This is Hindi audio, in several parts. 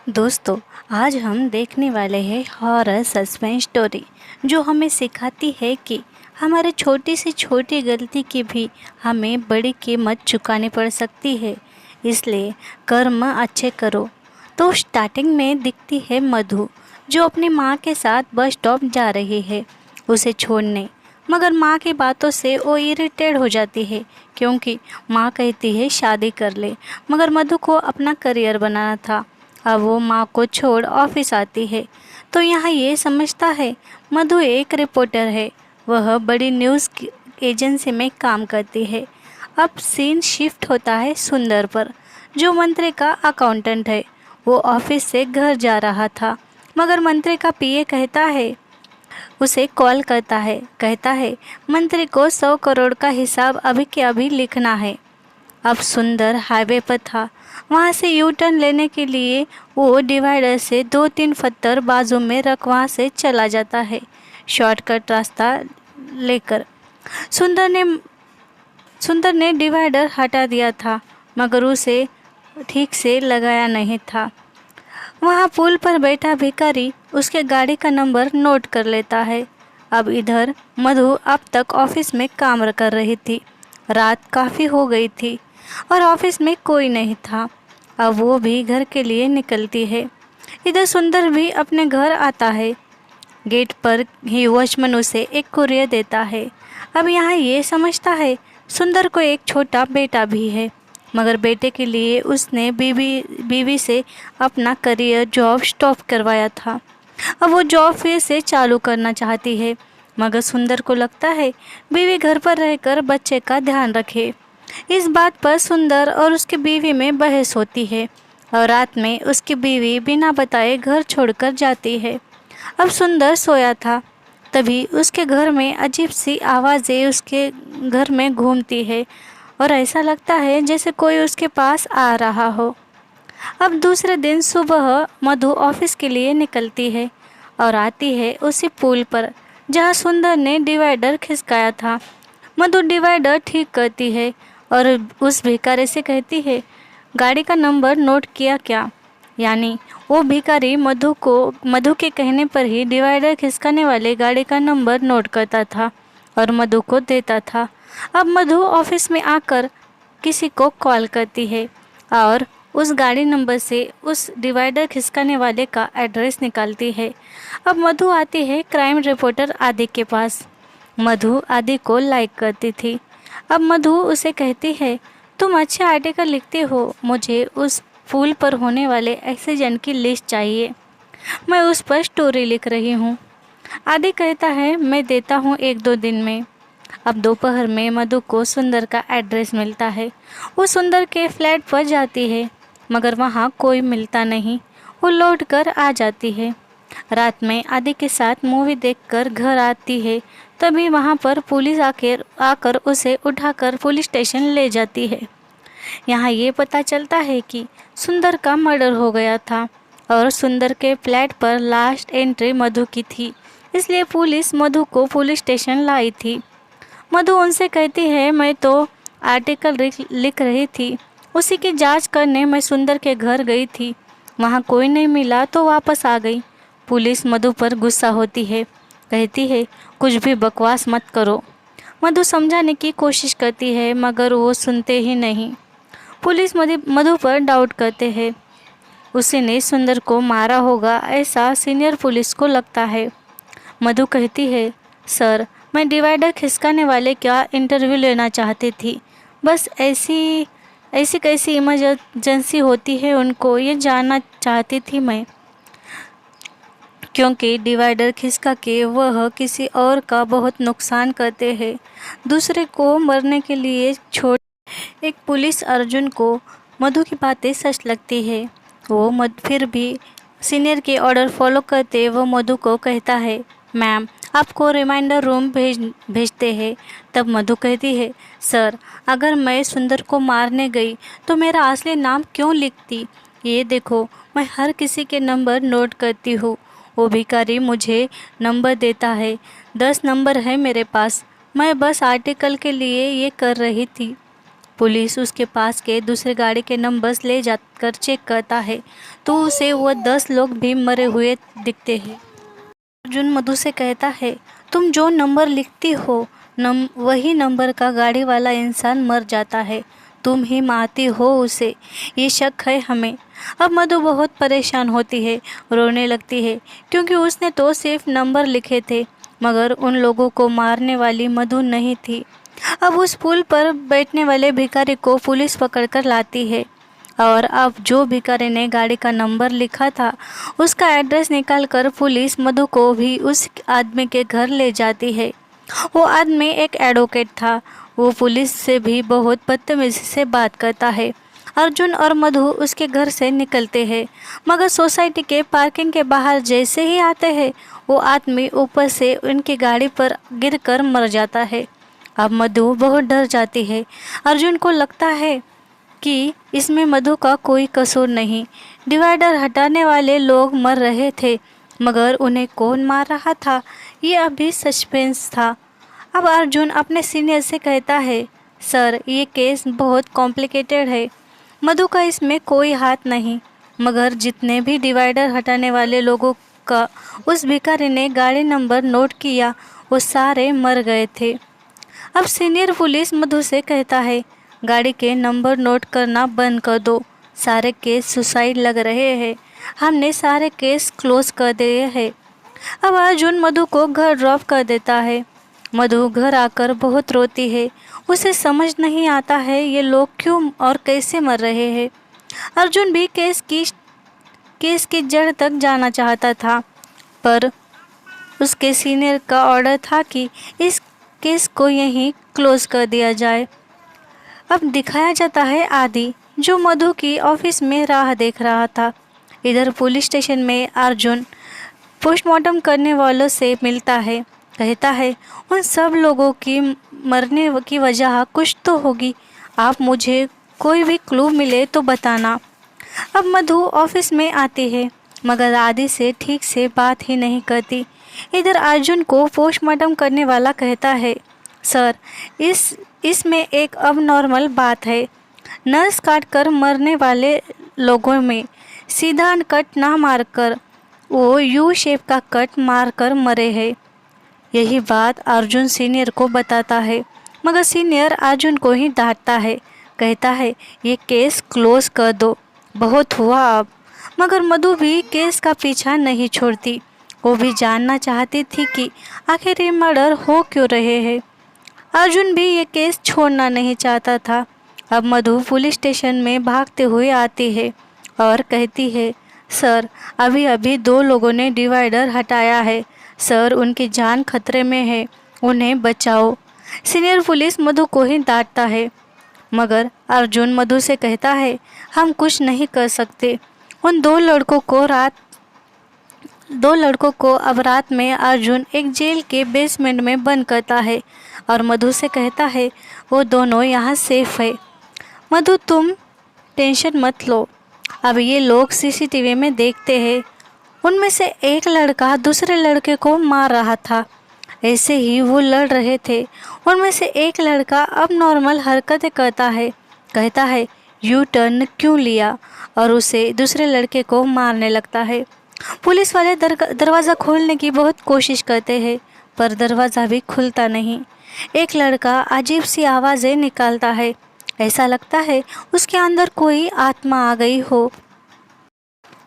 दोस्तों, आज हम देखने वाले हैं हॉरर सस्पेंस स्टोरी जो हमें सिखाती है कि हमारे छोटी से छोटी गलती की भी हमें बड़ी कीमत चुकानी पड़ सकती है। इसलिए कर्म अच्छे करो। तो स्टार्टिंग में दिखती है मधु, जो अपनी माँ के साथ बस स्टॉप जा रही है उसे छोड़ने। मगर माँ की बातों से वो इरिटेट हो जाती है, क्योंकि माँ कहती है शादी कर ले, मगर मधु को अपना करियर बनाना था। अब वो माँ को छोड़ ऑफिस आती है तो यहाँ ये समझता है मधु एक रिपोर्टर है, वह बड़ी न्यूज़ एजेंसी में काम करती है। अब सीन शिफ्ट होता है सुंदर पर, जो मंत्री का अकाउंटेंट है। वो ऑफिस से घर जा रहा था, मगर मंत्री का पीए कहता है, उसे कॉल करता है, कहता है मंत्री को 100 करोड़ का हिसाब अभी के अभी लिखना है। अब सुंदर हाईवे पर था। वहाँ से यू टर्न लेने के लिए वो डिवाइडर से 2-3 पत्थर बाजू में रख वहाँ से चला जाता है, शॉर्टकट रास्ता लेकर। सुंदर ने सुंदर ने डिवाइडर हटा दिया था, मगर उसे ठीक से लगाया नहीं था। वहाँ पुल पर बैठा भिखारी उसके गाड़ी का नंबर नोट कर लेता है। अब इधर मधु अब तक ऑफिस में काम कर रही थी। रात काफ़ी हो गई थी और ऑफिस में कोई नहीं था। अब वो भी घर के लिए निकलती है। इधर सुंदर भी अपने घर आता है। गेट पर ही वॉचमैन उसे एक कुरियर देता है। अब यहाँ ये समझता है सुंदर को एक छोटा बेटा भी है, मगर बेटे के लिए उसने बीवी से अपना करियर जॉब स्टॉप करवाया था। अब वो जॉब फिर से चालू करना चाहती है, मगर सुंदर को लगता है बीवी घर पर रहकर बच्चे का ध्यान रखे। इस बात पर सुंदर और उसकी बीवी में बहस होती है और रात में उसकी बीवी बिना बताए घर छोड़कर जाती है। अब सुंदर सोया था, तभी उसके घर में अजीब सी आवाज़ें उसके घर में घूमती है और ऐसा लगता है जैसे कोई उसके पास आ रहा हो। अब दूसरे दिन सुबह मधु ऑफिस के लिए निकलती है और आती है उसी पुल पर जहाँ सुंदर ने डिवाइडर खिसकाया था। मधु डिवाइडर ठीक करती है और उस भिखारी से कहती है, गाड़ी का नंबर नोट किया क्या? यानी वो भिखारी मधु के कहने पर ही डिवाइडर खिसकाने वाले गाड़ी का नंबर नोट करता था और मधु को देता था। अब मधु ऑफिस में आकर किसी को कॉल करती है और उस गाड़ी नंबर से उस डिवाइडर खिसकाने वाले का एड्रेस निकालती है। अब मधु आती है क्राइम रिपोर्टर आदि के पास। मधु आदि को लाइक करती थी। अब मधु उसे कहती है, तुम अच्छे आर्टिकल लिखते हो, मुझे उस पुल पर होने वाले एक्सीडेंट की लिस्ट चाहिए, मैं उस पर स्टोरी लिख रही हूँ। आदि कहता है, मैं देता हूँ 1-2 दिन में। अब दोपहर में मधु को सुंदर का एड्रेस मिलता है। वो सुंदर के फ्लैट पर जाती है, मगर वहाँ कोई मिलता नहीं। वो लौट कर आ जाती है। रात में आदि के साथ मूवी देखकर घर आती है, तभी वहाँ पर पुलिस आकर उसे उठाकर पुलिस स्टेशन ले जाती है। यहाँ ये पता चलता है कि सुंदर का मर्डर हो गया था और सुंदर के फ्लैट पर लास्ट एंट्री मधु की थी, इसलिए पुलिस मधु को पुलिस स्टेशन लाई थी। मधु उनसे कहती है, मैं तो आर्टिकल लिख रही थी, उसी की जांच करने मैं सुंदर के घर गई थी, वहाँ कोई नहीं मिला तो वापस आ गई। पुलिस मधु पर गुस्सा होती है, कहती है कुछ भी बकवास मत करो। मधु समझाने की कोशिश करती है, मगर वो सुनते ही नहीं। पुलिस मधु पर डाउट करते हैं, उसी ने सुंदर को मारा होगा ऐसा सीनियर पुलिस को लगता है। मधु कहती है, सर मैं डिवाइडर खिसकाने वाले का इंटरव्यू लेना चाहती थी, बस ऐसी ऐसी कैसी इमरजेंसी होती है उनको ये जानना चाहती थी मैं, क्योंकि डिवाइडर खिसका के वह किसी और का बहुत नुकसान करते हैं, दूसरे को मरने के लिए छोड़। एक पुलिस अर्जुन को मधु की बातें सच लगती है। वो फिर भी सीनियर के ऑर्डर फॉलो करते वो मधु को कहता है, मैम आपको रिमाइंडर रूम भेजते हैं। तब मधु कहती है, सर अगर मैं सुंदर को मारने गई तो मेरा असली नाम क्यों लिखती? ये देखो मैं हर किसी के नंबर नोट करती हूँ। वो भिखारी मुझे नंबर देता है, 10 नंबर है मेरे पास, मैं बस आर्टिकल के लिए ये कर रही थी। पुलिस उसके पास के दूसरे गाड़ी के नंबर्स ले जाकर चेक करता है तो उसे वो 10 लोग भी मरे हुए दिखते हैं। अर्जुन मधु से कहता है, तुम जो नंबर लिखती हो वही नंबर का गाड़ी वाला इंसान मर जाता है, तुम ही मारती हो उसे, ये शक है हमें। अब मधु बहुत परेशान होती है, रोने लगती है क्योंकि उसने तो सिर्फ नंबर लिखे थे मगर उन लोगों को मारने वाली मधु नहीं थी। अब उस पुल पर बैठने वाले भिखारी को पुलिस पकड़कर लाती है और अब जो भिखारी ने गाड़ी का नंबर लिखा था उसका एड्रेस निकालकर पुलिस मधु को भी उस आदमी के घर ले जाती है। वो आदमी एक एडवोकेट था। वो पुलिस से भी बहुत बदतमीजी से बात करता है। अर्जुन और मधु उसके घर से निकलते हैं मगर सोसाइटी के पार्किंग के बाहर जैसे ही आते हैं वो आदमी ऊपर से उनकी गाड़ी पर गिरकर मर जाता है। अब मधु बहुत डर जाती है। अर्जुन को लगता है कि इसमें मधु का कोई कसूर नहीं। डिवाइडर हटाने वाले लोग मर रहे थे मगर उन्हें कौन मार रहा था ये अभी सस्पेंस था। अब अर्जुन अपने सीनियर से कहता है, सर ये केस बहुत कॉम्प्लिकेटेड है, मधु का इसमें कोई हाथ नहीं मगर जितने भी डिवाइडर हटाने वाले लोगों का उस भिखारी ने गाड़ी नंबर नोट किया वो सारे मर गए थे। अब सीनियर पुलिस मधु से कहता है, गाड़ी के नंबर नोट करना बंद कर दो, सारे केस सुसाइड लग रहे हैं, हमने सारे केस क्लोज कर दिए हैं। अब अर्जुन मधु को घर ड्रॉप कर देता है। मधु घर आकर बहुत रोती है। उसे समझ नहीं आता है ये लोग क्यों और कैसे मर रहे हैं। अर्जुन भी केस की जड़ तक जाना चाहता था पर उसके सीनियर का ऑर्डर था कि इस केस को यहीं क्लोज कर दिया जाए। अब दिखाया जाता है आदि जो मधु की ऑफिस में राह देख रहा था। इधर पुलिस स्टेशन में अर्जुन पोस्टमार्टम करने वालों से मिलता है। कहता है, उन सब लोगों की मरने की वजह कुछ तो होगी, आप मुझे कोई भी क्लू मिले तो बताना। अब मधु ऑफिस में आती है मगर आदि से ठीक से बात ही नहीं करती। इधर अर्जुन को पोस्टमार्टम करने वाला कहता है, सर इसमें एक अब नॉर्मल बात है, नर्स काट कर मरने वाले लोगों में सीधा कट ना मारकर वो यू शेप का कट मारकर मरे हैं। यही बात अर्जुन सीनियर को बताता है मगर सीनियर अर्जुन को ही डांटता है। कहता है, ये केस क्लोज कर दो, बहुत हुआ अब। मगर मधु भी केस का पीछा नहीं छोड़ती। वो भी जानना चाहती थी कि आखिर ये मर्डर हो क्यों रहे हैं। अर्जुन भी ये केस छोड़ना नहीं चाहता था। अब मधु पुलिस स्टेशन में भागते हुए आती है और कहती है, सर अभी अभी 2 लोगों ने डिवाइडर हटाया है, सर उनकी जान खतरे में है, उन्हें बचाओ। सीनियर पुलिस मधु को ही डांटता है मगर अर्जुन मधु से कहता है, हम कुछ नहीं कर सकते। उन 2 लड़कों को अब रात में अर्जुन एक जेल के बेसमेंट में बंद करता है और मधु से कहता है, वो दोनों यहाँ सेफ है। मधु तुम टेंशन मत लो, अब ये लोग सीसीटीवी में देखते हैं, उनमें से एक लड़का दूसरे लड़के को मार रहा था, ऐसे ही वो लड़ रहे थे। उनमें से एक लड़का अब नॉर्मल हरकतें करता है, कहता है यू टर्न क्यों लिया और उसे दूसरे लड़के को मारने लगता है। पुलिस वाले दरवाज़ा खोलने की बहुत कोशिश करते हैं पर दरवाज़ा भी खुलता नहीं। एक लड़का अजीब सी आवाज़ें निकालता है, ऐसा लगता है उसके अंदर कोई आत्मा आ गई हो।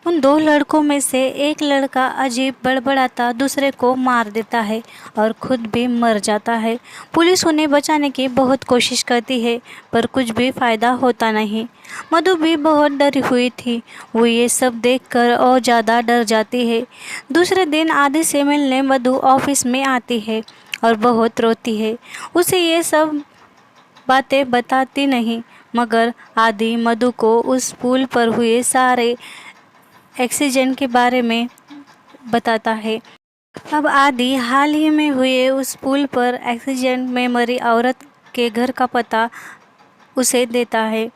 उन 2 लड़कों में से एक लड़का अजीब बड़बड़ाता दूसरे को मार देता है और खुद भी मर जाता है। पुलिस उन्हें बचाने की बहुत कोशिश करती है पर कुछ भी फ़ायदा होता नहीं। मधु भी बहुत डरी हुई थी, वो ये सब देखकर और ज़्यादा डर जाती है। दूसरे दिन आदि से मिलने मधु ऑफिस में आती है और बहुत रोती है। उसे ये सब बातें बताती नहीं मगर आदि मधु को उस पुल पर हुए सारे एक्सीडेंट के बारे में बताता है। अब आदि हाल ही में हुए उस पुल पर एक्सीडेंट में मरी औरत के घर का पता उसे देता है।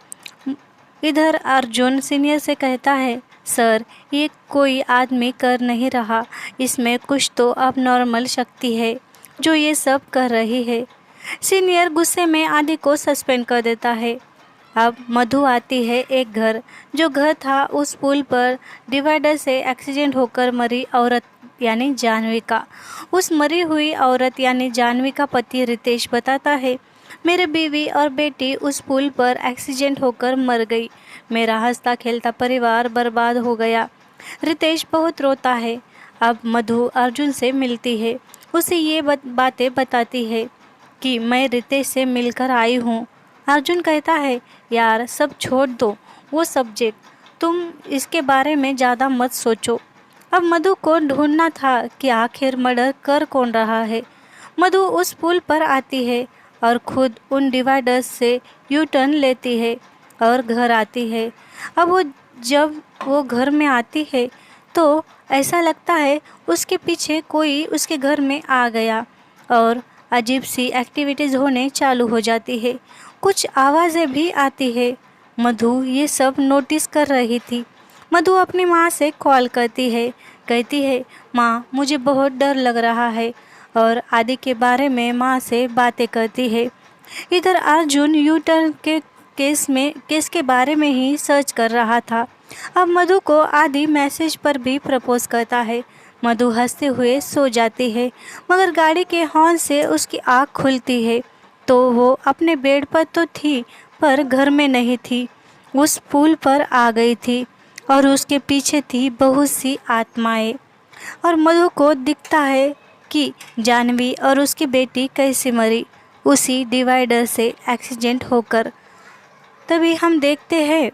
इधर अर्जुन सीनियर से कहता है, सर ये कोई आदमी कर नहीं रहा, इसमें कुछ तो अब नॉर्मल शक्ति है जो ये सब कर रही है। सीनियर गुस्से में आदि को सस्पेंड कर देता है। अब मधु आती है एक घर, जो घर था उस पुल पर डिवाइडर से एक्सीडेंट होकर मरी औरत यानी जानवी का। उस मरी हुई औरत यानी जानवी का पति रितेश बताता है, मेरे बीवी और बेटी उस पुल पर एक्सीडेंट होकर मर गई। मेरा हंसता खेलता परिवार बर्बाद हो गया। रितेश बहुत रोता है। अब मधु अर्जुन से मिलती है, उसे ये बातें बताती है कि मैं रितेश से मिलकर आई हूँ। अर्जुन कहता है, यार सब छोड़ दो वो सब्जेक्ट, तुम इसके बारे में ज़्यादा मत सोचो। अब मधु को ढूंढना था कि आखिर मर्डर कर कौन रहा है। मधु उस पुल पर आती है और खुद उन डिवाइडर्स से यू टर्न लेती है और घर आती है। अब जब वो घर में आती है तो ऐसा लगता है उसके पीछे कोई उसके घर में आ गया और अजीब सी एक्टिविटीज़ होने चालू हो जाती है। कुछ आवाज़ें भी आती है। मधु ये सब नोटिस कर रही थी। मधु अपनी माँ से कॉल करती है, कहती है, माँ मुझे बहुत डर लग रहा है, और आदि के बारे में माँ से बातें करती है। इधर अर्जुन यू टर्न के केस के बारे में ही सर्च कर रहा था। अब मधु को आदि मैसेज पर भी प्रपोज करता है। मधु हंसते हुए सो जाती है, मगर गाड़ी के हॉर्न से उसकी आँख खुलती है तो वो अपने बेड पर तो थी पर घर में नहीं थी, उस पुल पर आ गई थी और उसके पीछे थी बहुत सी आत्माएं। और मधु को दिखता है कि जानवी और उसकी बेटी कैसे मरी, उसी डिवाइडर से एक्सीडेंट होकर। तभी हम देखते हैं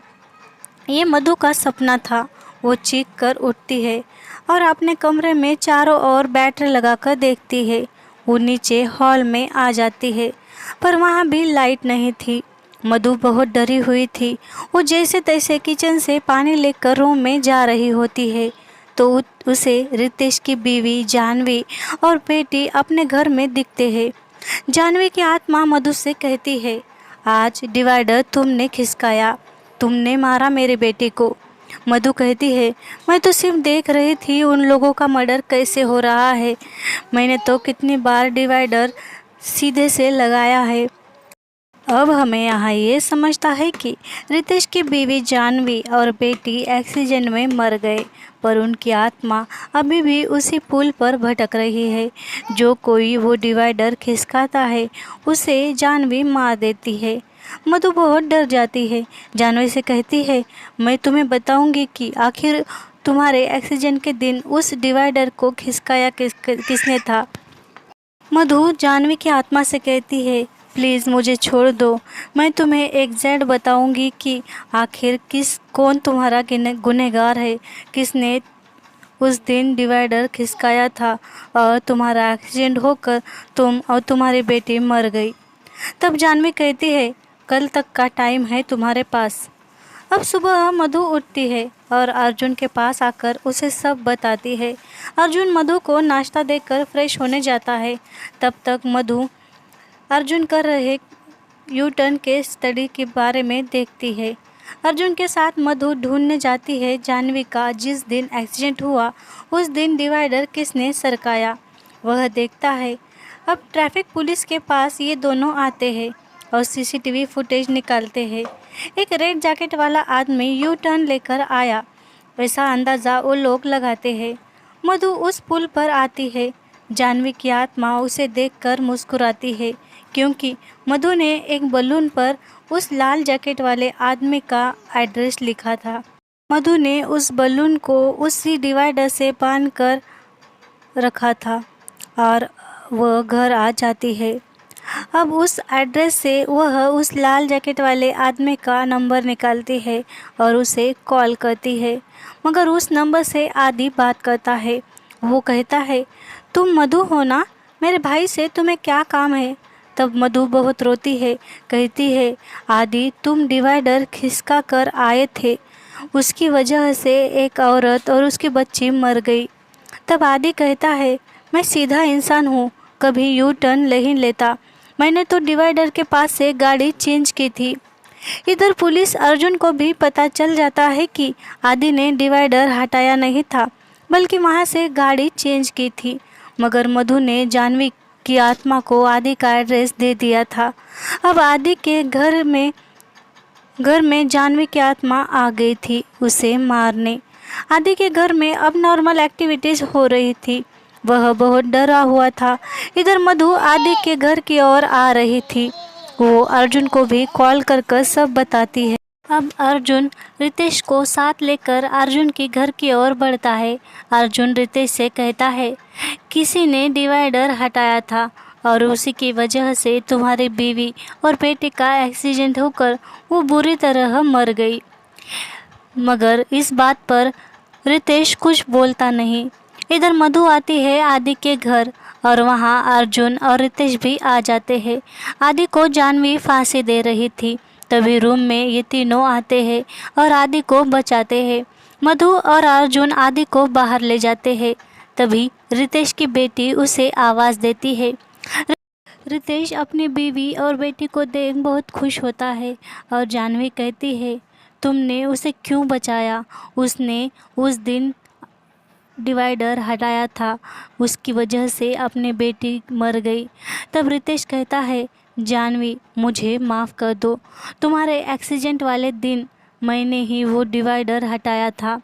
ये मधु का सपना था। वो चीख कर उठती है और अपने कमरे में चारों ओर बैटरी लगाकर देखती है। वो नीचे हॉल में आ जाती है पर वहाँ भी लाइट नहीं थी। मधु बहुत डरी हुई थी। वो जैसे तैसे किचन से पानी लेकर रूम में जा रही होती है तो उसे रितेश की बीवी जानवी और बेटी अपने घर में दिखते हैं। जानवी की आत्मा मधु से कहती है, आज डिवाइडर तुमने खिसकाया, तुमने मारा मेरे बेटे को। मधु कहती है, मैं तो सिर्फ देख रही थी उन लोगों का मर्डर कैसे हो रहा है। मैंने तो कितनी बार डिवाइडर सीधे से लगाया है। अब हमें यहाँ ये समझता है कि रितेश की बीवी जानवी और बेटी एक्सीडेंट में मर गए, पर उनकी आत्मा अभी भी उसी पुल पर भटक रही है। जो कोई वो डिवाइडर खिसकाता है उसे जानवी मार देती है। मधु बहुत डर जाती है। जानवी से कहती है, मैं तुम्हें बताऊंगी कि आखिर तुम्हारे एक्सीडेंट के दिन उस डिवाइडर को खिसकाया किसने था। मधु जानवी की आत्मा से कहती है, प्लीज़ मुझे छोड़ दो, मैं तुम्हें एग्जैक्ट बताऊंगी कि आखिर कौन तुम्हारा गुनहगार है, किसने उस दिन डिवाइडर खिसकाया था और तुम्हारा एक्सीडेंट होकर तुम और तुम्हारी बेटी मर गई। तब जानवी कहती है, कल तक का टाइम है तुम्हारे पास। अब सुबह मधु उठती है और अर्जुन के पास आकर उसे सब बताती है। अर्जुन मधु को नाश्ता देकर फ्रेश होने जाता है। तब तक मधु अर्जुन कर रहे यू टर्न के स्टडी के बारे में देखती है। अर्जुन के साथ मधु ढूंढने जाती है जानवी का जिस दिन एक्सीडेंट हुआ उस दिन डिवाइडर किसने सरकाया, वह देखता है। अब ट्रैफिक पुलिस के पास ये दोनों आते हैं और सीसीटीवी फुटेज निकालते हैं। एक रेड जैकेट वाला आदमी यू टर्न लेकर आया, वैसा अंदाज़ा वो लोग लगाते हैं। मधु उस पुल पर आती है। जानवी की आत्मा उसे देखकर मुस्कुराती है क्योंकि मधु ने एक बलून पर उस लाल जैकेट वाले आदमी का एड्रेस लिखा था। मधु ने उस बलून को उसी डिवाइडर से बांध कर रखा था और वह घर आ जाती है। अब उस एड्रेस से वह उस लाल जैकेट वाले आदमी का नंबर निकालती है और उसे कॉल करती है, मगर उस नंबर से आदि बात करता है। वो कहता है, तुम मधु हो ना, मेरे भाई से तुम्हें क्या काम है। तब मधु बहुत रोती है, कहती है, आदि तुम डिवाइडर खिसका कर आए थे, उसकी वजह से एक औरत और उसकी बच्ची मर गई। तब आदि कहता है, मैं सीधा इंसान हूँ, कभी यू टर्न नहीं लेता, मैंने तो डिवाइडर के पास से गाड़ी चेंज की थी। इधर पुलिस अर्जुन को भी पता चल जाता है कि आदि ने डिवाइडर हटाया नहीं था, बल्कि वहाँ से गाड़ी चेंज की थी, मगर मधु ने जानवी उसकी आत्मा को आदि का एड्रेस दे दिया था। अब आदि के घर में जाह्नवी की आत्मा आ गई थी उसे मारने। आदि के घर में अब नॉर्मल एक्टिविटीज़ हो रही थी। वह बहुत डरा हुआ था। इधर मधु आदि के घर की ओर आ रही थी। वो अर्जुन को भी कॉल कर सब बताती है। अब अर्जुन रितेश को साथ लेकर अर्जुन के घर की ओर बढ़ता है। अर्जुन रितेश से कहता है, किसी ने डिवाइडर हटाया था और उसी की वजह से तुम्हारी बीवी और बेटे का एक्सीडेंट होकर वो बुरी तरह मर गई। मगर इस बात पर रितेश कुछ बोलता नहीं। इधर मधु आती है आदि के घर और वहाँ अर्जुन और रितेश भी आ जाते हैं। आदि को जाह्नवी फांसी दे रही थी। तभी रूम में ये तीनों आते हैं और आदि को बचाते हैं। मधु और अर्जुन आदि को बाहर ले जाते हैं। तभी रितेश की बेटी उसे आवाज़ देती है। रितेश अपनी बीवी और बेटी को देख बहुत खुश होता है और जाह्नवी कहती है, तुमने उसे क्यों बचाया? उसने उस दिन डिवाइडर हटाया था, उसकी वजह से अपनी बेटी मर गई। तब रितेश कहता है, जाह्नवी मुझे माफ़ कर दो। तुम्हारे एक्सीडेंट वाले दिन मैंने ही वो डिवाइडर हटाया था।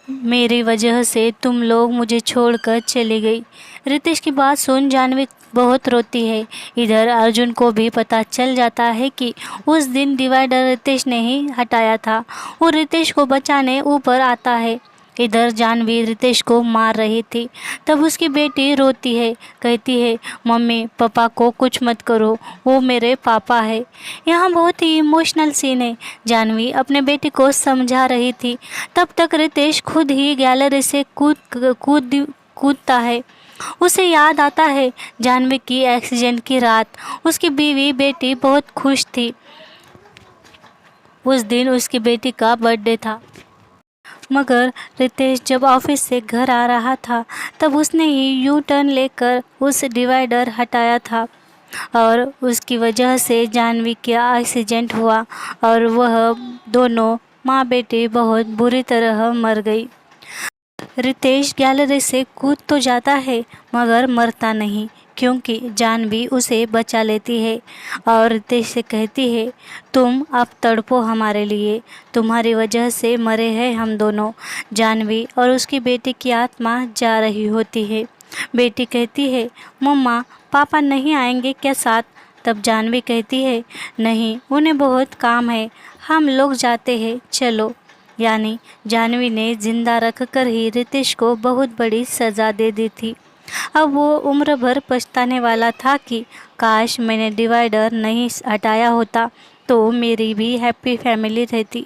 मेरी वजह से तुम लोग मुझे छोड़कर चली गई। रितेश की बात सुन जाह्नवी बहुत रोती है। इधर अर्जुन को भी पता चल जाता है कि उस दिन डिवाइडर रितेश ने ही हटाया था। वो रितेश को बचाने ऊपर आता है। इधर जाह्नवी रितेश को मार रही थी। तब उसकी बेटी रोती है, कहती है, मम्मी पापा को कुछ मत करो, वो मेरे पापा है। यहाँ बहुत ही इमोशनल सीन है। जाह्नवी अपने बेटी को समझा रही थी। तब तक रितेश खुद ही गैलरी से कूदता है। उसे याद आता है जाह्नवी की एक्सीडेंट की रात। उसकी बीवी बेटी बहुत खुश थी। उस दिन उसकी बेटी का बर्थडे था। मगर रितेश जब ऑफिस से घर आ रहा था तब उसने ही यू टर्न लेकर उस डिवाइडर हटाया था और उसकी वजह से जाह्नवी का एक्सीडेंट हुआ और वह दोनों माँ बेटी बहुत बुरी तरह मर गई। रितेश गैलरी से कूद तो जाता है मगर मरता नहीं, क्योंकि जाह्नवी उसे बचा लेती है और रितेश से कहती है, तुम अब तड़पो हमारे लिए, तुम्हारी वजह से मरे हैं हम दोनों। जाह्नवी और उसकी बेटी की आत्मा जा रही होती है। बेटी कहती है, मम्मा पापा नहीं आएंगे क्या साथ? तब जाह्नवी कहती है, नहीं, उन्हें बहुत काम है, हम लोग जाते हैं, चलो। यानी जाह्नवी ने जिंदा रखकर ही रितेश को बहुत बड़ी सज़ा दे दी थी। अब वो उम्र भर पछताने वाला था कि काश मैंने डिवाइडर नहीं हटाया होता तो मेरी भी हैप्पी फैमिली रहती।